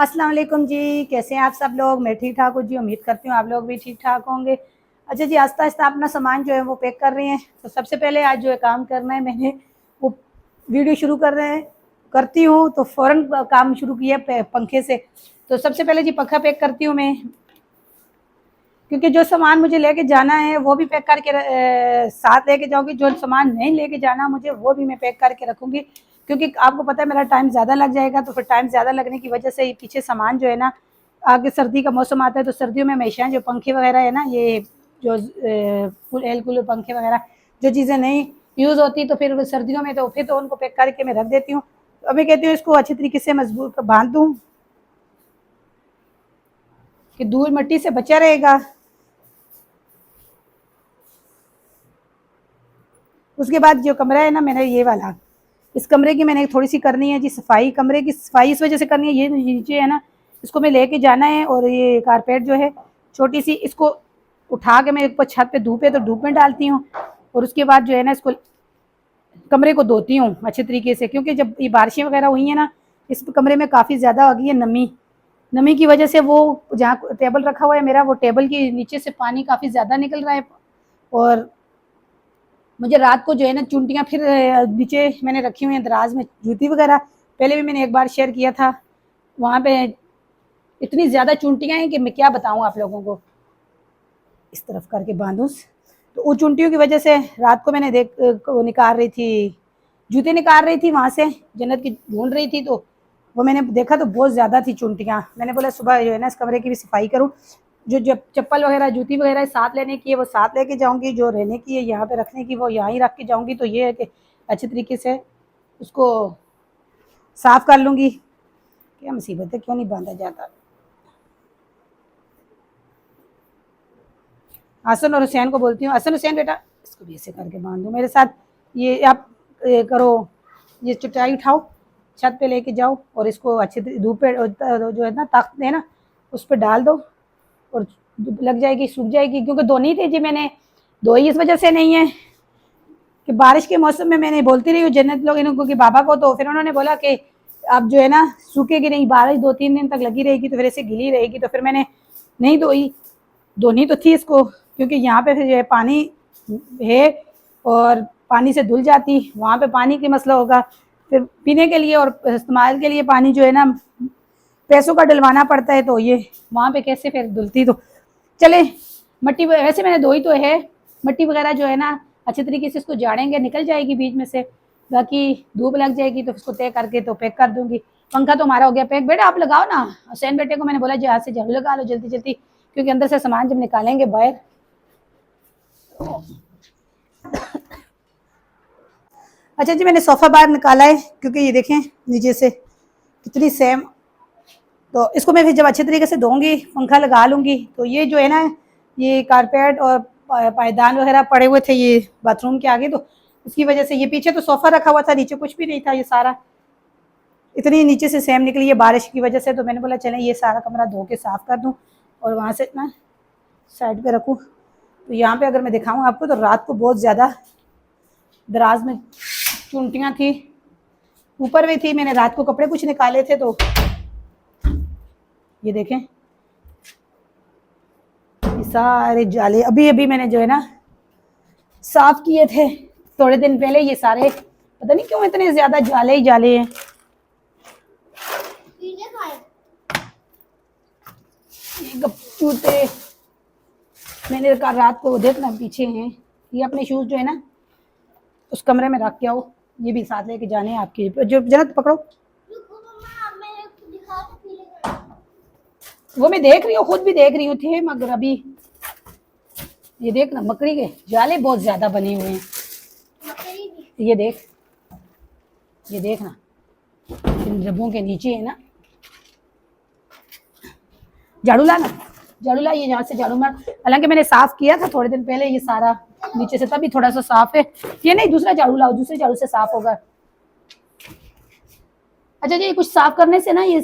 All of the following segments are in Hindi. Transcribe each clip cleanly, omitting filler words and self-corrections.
अस्सलाम वालेकुम जी। कैसे हैं आप सब लोग? मैं ठीक ठाक हूँ जी, उम्मीद करती हूँ आप लोग भी ठीक ठाक होंगे। अच्छा जी, आस्ता आस्ता अपना सामान जो है वो पैक कर रही हैं। तो सबसे पहले आज जो है काम करना है, मैंने वो वीडियो शुरू कर रहे हैं करती हूँ तो फ़ौरन काम शुरू किया पंखे से। तो सबसे पहले जी पंखा पैक करती हूँ मैं, क्योंकि जो सामान मुझे लेके जाना है वो भी पैक करके साथ लेके जाऊंगी। जो सामान नहीं लेके जाना मुझे वो भी मैं पैक करके रखूंगी, क्योंकि आपको पता है मेरा टाइम ज़्यादा लग जाएगा। तो फिर टाइम ज़्यादा लगने की वजह से पीछे सामान जो है ना, आगे सर्दी का मौसम आता है तो सर्दियों में हमेशा जो पंखे वगैरह है ना, ये जो एयर कूलर पंखे वगैरह जो चीज़ें नहीं यूज़ होती तो फिर सर्दियों में तो फिर तो उनको पैक करके मैं रख देती हूँ। तो अभी कहती हूँ इसको अच्छी तरीके से मजबूत बांध दूँ कि धूल मिट्टी से बचा रहेगा। उसके बाद जो कमरा है ना मेरा ये वाला, इस कमरे की मैंने थोड़ी सी करनी है जी सफाई। कमरे की सफाई इस वजह से करनी है, ये नीचे है ना, इसको मैं लेके जाना है। और ये कारपेट जो है छोटी सी, इसको उठा के मैं ऊपर छत पे धूप है तो धूप में डालती हूँ। और उसके बाद जो है ना, इसको कमरे को धोती हूँ अच्छे तरीके से, क्योंकि जब ये बारिशें वगैरह हुई हैं ना, इस कमरे में काफ़ी ज़्यादा आ गई है नमी। नमी की वजह से वो जहाँ टेबल रखा हुआ है मेरा, वो टेबल के नीचे से पानी काफ़ी ज़्यादा निकल रहा है। और मुझे रात को जो है ना चुंटियाँ फिर नीचे मैंने रखी हुई हैं दराज में, जूती वगैरह। पहले भी मैंने एक बार शेयर किया था, वहाँ पे इतनी ज़्यादा चुंटियाँ हैं कि मैं क्या बताऊँ आप लोगों को। इस तरफ करके बांधूँ तो उन चुंटियों की वजह से रात को मैंने निकाल रही थी, जूते निकाल रही थी वहाँ से, जन्नत की ढूंढ रही थी। तो वो मैंने देखा तो बहुत ज़्यादा थी चुंटियाँ। मैंने बोला सुबह जो है ना इस कमरे की भी सफाई करूँ। जो जब चप्पल वगैरह जूती वगैरह साथ लेने की है वो साथ लेके जाऊंगी, जो रहने की है यहाँ पे रखने की वो यहाँ ही रख के जाऊंगी। तो ये है कि अच्छे तरीके से उसको साफ कर लूँगी। क्या मुसीबत है, क्यों नहीं बांधा जाता। हसन और हुसैन को बोलती हूँ, हसन हुसैन बेटा इसको भी ऐसे करके बांध दो मेरे साथ। ये आप करो, ये चटाई उठाओ, छत पे लेके जाओ और इसको अच्छे धूप पे जो है ना तख्त है ना उस पर डाल दो और लग जाएगी, सूख जाएगी। क्योंकि धोनी थी जी मैंने, धोई इस वजह से नहीं है कि बारिश के मौसम में मैंने बोलती रही हूँ जन्नत लोग इनको कि बाबा को, तो फिर उन्होंने बोला कि अब जो है ना सूखेगी नहीं, बारिश 2-3 दिन तक लगी रहेगी तो फिर ऐसे गिली रहेगी। तो फिर मैंने नहीं धोई। धोनी तो थी इसको, क्योंकि यहाँ पे फिर जो है पानी है और पानी से धुल जाती, वहाँ पे पानी की मसला होगा। फिर पीने के लिए और इस्तेमाल के लिए पानी जो है ना पैसों का डलवाना पड़ता है, तो ये वहाँ पे कैसे फिर धुलती। तो चले मट्टी वैसे मैंने धोई तो है, मट्टी वगैरह जो है ना अच्छे तरीके से इसको झाड़ेंगे, निकल जाएगी बीच में से। बाकी धूप लग जाएगी तो इसको तय करके तो पैक कर दूंगी। पंखा तो हमारा हो गया पैक। बेटा आप लगाओ ना, हुसैन बेटे को मैंने बोला जी हाथ से झाड़ू लगा लो जल्दी जल्दी, क्योंकि अंदर से सामान जब निकालेंगे बाहर। अच्छा जी, मैंने सोफ़ा बाहर निकाला है क्योंकि ये देखें नीचे से कितनी सेम। तो इसको मैं फिर जब अच्छे तरीके से धोऊंगी, पंखा लगा लूँगी। तो ये जो है ना, ये कारपेट और पायदान वगैरह पड़े हुए थे ये बाथरूम के आगे, तो उसकी वजह से ये पीछे तो सोफ़ा रखा हुआ था, नीचे कुछ भी नहीं था। ये सारा इतनी नीचे से सेम निकली है बारिश की वजह से। तो मैंने बोला चलें ये सारा कमरा धो के साफ़ कर दूँ और वहाँ से ना साइड पे रखूँ। तो यहाँ पे अगर मैं दिखाऊँ आपको तो रात को बहुत ज़्यादा दराज में चुंटियाँ थी, ऊपर भी थी। मैंने रात को कपड़े कुछ निकाले थे तो ये देखें ये सारे जाले अभी अभी मैंने जो है ना साफ किए थे थोड़े दिन पहले। ये सारे पता नहीं क्यों इतने ज्यादा जाले ही जाले हैं। ये जूते मैंने कहा रात को देखना पीछे हैं, ये अपने शूज जो है ना उस कमरे में रख के आओ, ये भी साथ लेके जाने हैं आपके। जो जन्नत पकड़ो, वो मैं देख रही हूँ, खुद भी देख रही हूँ थे, मगर अभी ये देख ना मकड़ी के जाले बहुत ज्यादा बने हुए हैं। ये देख, ये देख ना इन जब्बों के नीचे है ना। झाड़ू ला ना, झाड़ू ला, ये यहाँ से झाड़ू मार। हालांकि मैंने साफ किया था थोड़े दिन पहले ये सारा नीचे से, तभी थोड़ा सा साफ है। ये नहीं, दूसरा झाड़ू लाओ, दूसरे झाड़ू से साफ होगा। अच्छा जी, कुछ साफ करने से ना ये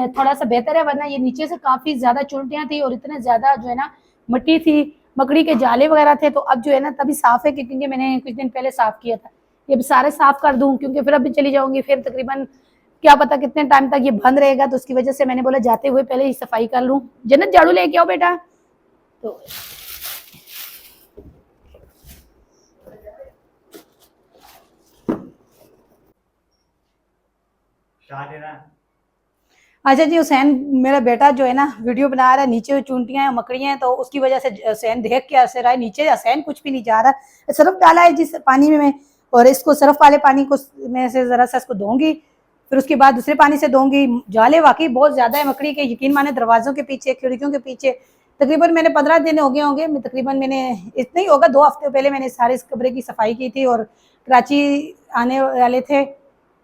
थोड़ा सा बेहतर है, वरना ये नीचे से काफी ज्यादा चुलटियां थी और इतने ज्यादा जो है ना मिट्टी थी, मकड़ी के जाले वगैरह थे। तो अब जो है ना तभी साफ है क्योंकि मैंने कुछ दिन पहले साफ किया था। ये भी सारे साफ कर दूं क्योंकि फिर अभी चली जाऊंगी, फिर तकरीबन क्या पता कितने टाइम तक ये बंद रहेगा, तो उसकी वजह से मैंने बोला जाते हुए पहले ही सफाई कर लूं। जन्नत झाड़ू लेके आओ बेटा। तो अच्छा जी, हुसैन मेरा बेटा जो है ना वीडियो बना रहा है, नीचे चूंटियां हैं मकड़ियां हैं, तो उसकी वजह से हुसैन देख के ऐसे रहा है नीचे। हुसैन कुछ भी नहीं जा रहा, सर्फ डाला है जिस पानी में मैं, और इसको सर्फ वाले पानी को मैं से जरा सा इसको धोऊंगी, फिर उसके बाद दूसरे पानी से धोऊंगी। जाले वाकई बहुत ज्यादा है मकड़ी के, यकीन माने दरवाजों के पीछे, खिड़कियों के पीछे। तकरीबन मैंने 15 दिन हो गए होंगे, तकरीबन मैंने इतना ही होगा, 2 हफ्ते पहले मैंने सारे इस कमरे की सफाई की थी। और कराची आने वाले थे,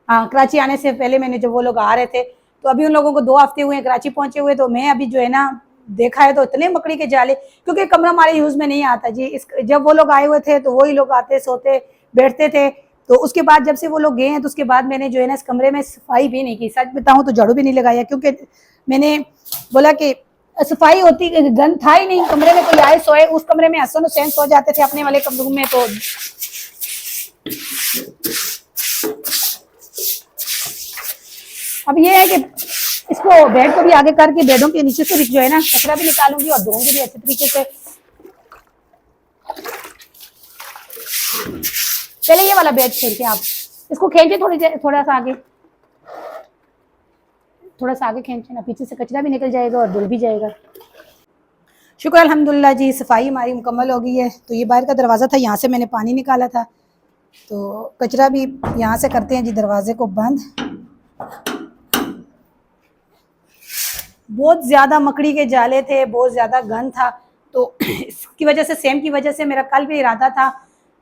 हाँ कराची आने से पहले मैंने, जब वो लोग आ रहे थे, तो अभी उन लोगों को 2 हफ्ते हुए हैं कराची पहुंचे हुए, तो मैं अभी जो है ना देखा है तो इतने मकड़ी के जाले, क्योंकि कमरा हमारे यूज में नहीं आता जी। इस जब वो लोग आए हुए थे तो वही लोग आते सोते बैठते थे, तो उसके बाद जब से वो लोग गए हैं तो उसके बाद मैंने जो है ना इस कमरे में सफाई भी नहीं की। सच बताऊं तो झाड़ू भी नहीं लगाया, क्योंकि मैंने बोला कि सफाई होती, गंद था ही नहीं कमरे में। कोई आए सोए, उस कमरे में हसन हुसैन सो जाते थे अपने वाले कमरों में। तो अब ये है कि इसको बेड को भी आगे करके बेडों के नीचे से जो है ना कचरा भी निकालूंगी और धोऊंगी भी अच्छे तरीके से। पहले ये वाला बेड खींचे आप, इसको खींचे थोड़ा सा आगे, थोड़ा सा आगे खींचे ना, पीछे से कचरा भी निकल जाएगा और धुल भी जाएगा। शुक्र अल्हम्दुलिल्लाह जी, सफाई हमारी मुकम्मल हो गई है। तो ये बाहर का दरवाज़ा था, यहाँ से मैंने पानी निकाला था, तो कचरा भी यहाँ से करते हैं जी दरवाजे को बंद। बहुत ज़्यादा मकड़ी के जाले थे, बहुत ज़्यादा गंद था, तो इसकी वजह से, सेम की वजह से मेरा कल भी इरादा था,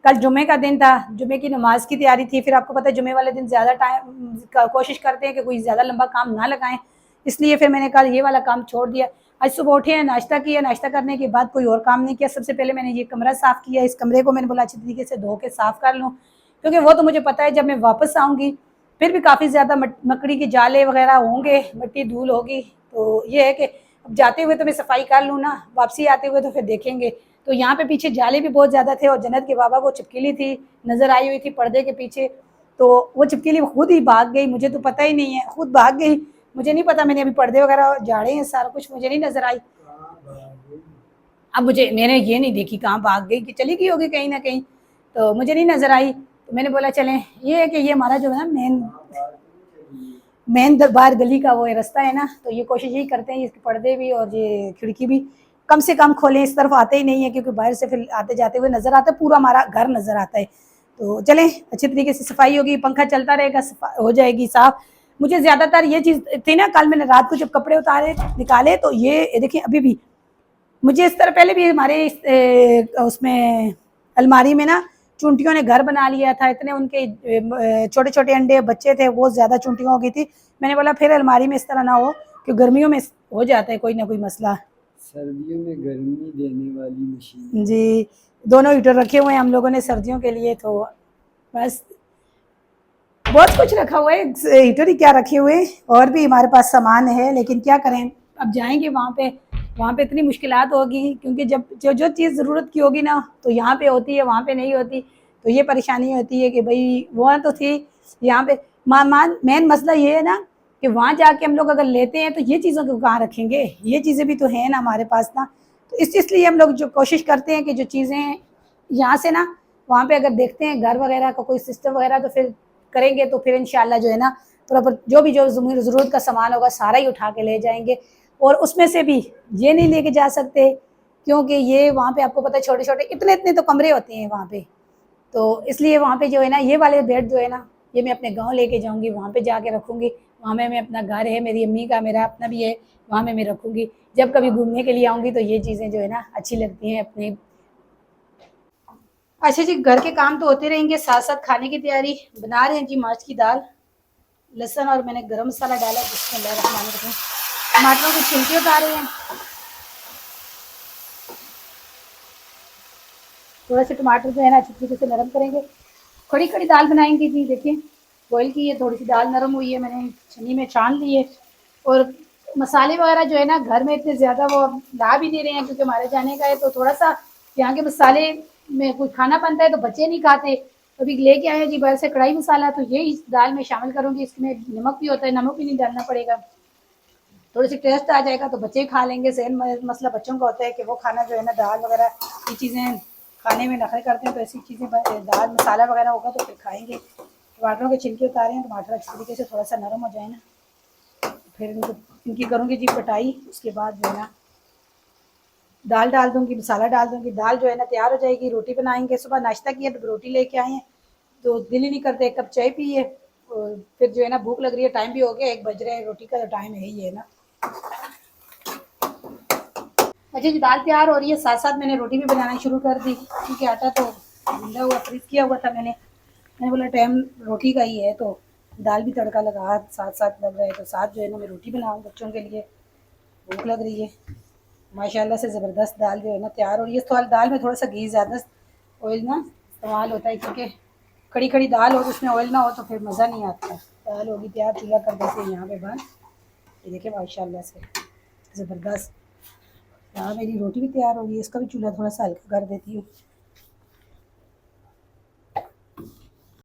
कल जुमे का दिन था, जुमे की नमाज की तैयारी थी। फिर आपको पता है जुमे वाले दिन ज़्यादा टाइम कोशिश करते हैं कि कोई ज़्यादा लंबा काम ना लगाएं, इसलिए फिर मैंने कल ये वाला काम छोड़ दिया। आज सुबह उठे हैं, नाश्ता किया, नाश्ता करने के बाद कोई और काम नहीं किया। सबसे पहले मैंने ये कमरा साफ़ किया, इस कमरे को मैंने बोला अच्छी तरीके से धो के साफ़ कर लूँ, क्योंकि वो तो मुझे पता है जब मैं वापस आऊँगी फिर भी काफ़ी ज़्यादा मकड़ी के जाले वगैरह होंगे, मिट्टी धूल होगी। तो ये है कि अब जाते हुए तो मैं सफाई कर लूँ ना, वापसी आते हुए तो फिर देखेंगे। तो यहाँ पे पीछे जाले भी बहुत ज़्यादा थे, और जन्नत के बाबा को छिपकली थी नज़र आई हुई थी पर्दे के पीछे, तो वो छिपकली खुद ही भाग गई, मुझे तो पता ही नहीं है, खुद भाग गई। मुझे नहीं पता, मैंने अभी पर्दे वगैरह झाड़े हैं, सारा कुछ, मुझे नहीं नज़र आई। अब मैंने ये नहीं देखी कहाँ भाग गई, कि चली गई होगी कहीं ना कहीं, तो मुझे नहीं नज़र आई। तो मैंने बोला चलें, ये है कि ये हमारा जो है ना मेन दरबार गली का वो रास्ता है ना, तो ये कोशिश यही करते हैं इसके पर्दे भी और ये खिड़की भी कम से कम खोलें। इस तरफ आते ही नहीं है, क्योंकि बाहर से फिर आते जाते हुए नज़र आता है, पूरा हमारा घर नज़र आता है। तो चलें, अच्छे तरीके से सफाई होगी, पंखा चलता रहेगा, हो जाएगी साफ़। मुझे ज़्यादातर ये चीज़ थी ना, कल मैंने रात को जब कपड़े उतारे निकाले, तो ये देखिए अभी भी मुझे इस तरह, पहले भी हमारे उसमें अलमारी में ना चूंटियों ने घर बना लिया था, इतने उनके छोटे छोटे अंडे बच्चे थे, बहुत ज़्यादा चूंटियाँ हो गई थी। मैंने बोला फिर अलमारी में इस तरह ना हो, कि गर्मियों में हो जाता है कोई ना कोई मसला। सर्दियों में गर्मी देने वाली मशीन जी, दोनों हीटर रखे हुए हैं हम लोगों ने सर्दियों के लिए, तो बस बहुत कुछ रखा हुआ है, हीटर ही क्या रखे हुए, और भी हमारे पास सामान है, लेकिन क्या करें, अब जाएंगे वहाँ पे इतनी मुश्किलात होगी, क्योंकि जब जो चीज़ ज़रूरत की होगी ना तो यहाँ पे होती है, वहाँ पे नहीं होती, तो ये परेशानी होती है कि भाई वहाँ तो थी, यहाँ पे मेन मसला ये है ना कि वहाँ जाके हम लोग अगर लेते हैं तो ये चीज़ों को कहाँ रखेंगे, ये चीज़ें भी तो हैं ना हमारे पास ना। तो इसलिए हम लोग जो कोशिश करते हैं कि जो चीज़ें यहाँ से ना वहाँ पे अगर देखते हैं घर वगैरह का कोई सिस्टम वगैरह, तो फिर करेंगे, तो फिर इंशाल्लाह जो है ना प्रॉपर जो भी जो ज़रूरत का सामान होगा सारा ही उठा के ले जाएंगे। और उसमें से भी ये नहीं लेके जा सकते, क्योंकि ये वहाँ पे आपको पता है छोटे छोटे इतने इतने तो कमरे होते हैं वहाँ पे, तो इसलिए वहाँ पे जो है ना ये वाले बेड जो है ना ये मैं अपने गांव लेके जाऊँगी, वहाँ पे जाके रखूँगी। वहाँ में मैं अपना घर है, मेरी अम्मी का, मेरा अपना भी है, वहाँ में मैं रखूँगी। जब कभी घूमने के लिए आऊँगी तो ये चीज़ें जो है ना अच्छी लगती हैं अपने। अच्छा जी, घर के काम तो होते रहेंगे, साथ साथ खाने की तैयारी बना रहे हैं जी, माछ की दाल, लहसुन और मैंने गरम मसाला डाला, बिस्मिल्लाह, टमाटरों के छिलके उतारे हैं, थोड़ा से टमाटर जो है ना अच्छी तरीके से नरम करेंगे। खड़ी खड़ी दाल बनाएंगे जी, देखिए बॉयल की है, थोड़ी सी दाल नरम हुई है, मैंने छन्नी में छान ली है। और मसाले वगैरह जो है ना घर में इतने ज़्यादा वो ला भी नहीं रहे हैं, क्योंकि हमारे जाने का है, तो थोड़ा सा यहाँ के मसाले में कोई खाना बनता है तो बच्चे नहीं खाते, अभी लेके आए जी बाहर से कढ़ाई मसाला, तो ये इस दाल में शामिल करूँगी। इसमें नमक भी होता है, नमक भी नहीं डालना पड़ेगा, थोड़ी सी टेस्ट आ जाएगा तो बच्चे खा लेंगे। सेम मसला बच्चों का होता है कि वो खाना जो है ना, दाल वगैरह ये चीज़ें खाने में नखरे करते हैं, तो ऐसी चीज़ें दाल मसाला वगैरह होगा तो फिर खाएंगे। टमाटरों के छिलके उतारे हैं, टमाटर अच्छी तरीके से थोड़ा सा नरम हो जाए ना, फिर इनकी करूँगी जी कटाई। उसके बाद जो है ना दाल डाल दूँगी, मसाला डाल दूँगी, दाल जो है ना तैयार हो जाएगी। रोटी बनाएंगे, सुबह नाश्ता किया तो रोटी लेके आए हैं, तो दिल ही नहीं करते एक कप चाय पिए। और फिर जो है ना भूख लग रही है, टाइम भी हो गया, 1 बज रहे हैं, रोटी का तो टाइम है ही है ना। अच्छा जी, दाल तैयार हो रही है, साथ साथ मैंने रोटी भी बनाना शुरू कर दी, क्योंकि आटा तो गूंदा हुआ फ्रीज किया हुआ था। मैंने बोला टाइम रोटी का ही है, तो दाल भी तड़का लगा साथ साथ लग रहा है, तो साथ जो है ना मैं रोटी बनाऊँ बच्चों के लिए, भूख लग रही है। माशाल्लाह से ज़बरदस्त दाल जो है ना तैयार हो रही है। तो दाल में थोड़ा सा घी ज़्यादा ऑयल ना इस्तेमाल होता है, क्योंकि खड़ी खड़ी दाल हो तो उसमें ऑयल ना हो तो फिर मज़ा नहीं आता। दाल होगी तैयार, चूल्हा कर देते हैं यहाँ पे बंद। ये देखिए माशाल्लाह से ज़बरदस्त। यहाँ मेरी रोटी भी तैयार हो रही है, इसका भी चूल्हा थोड़ा सा हल्का कर देती हूँ।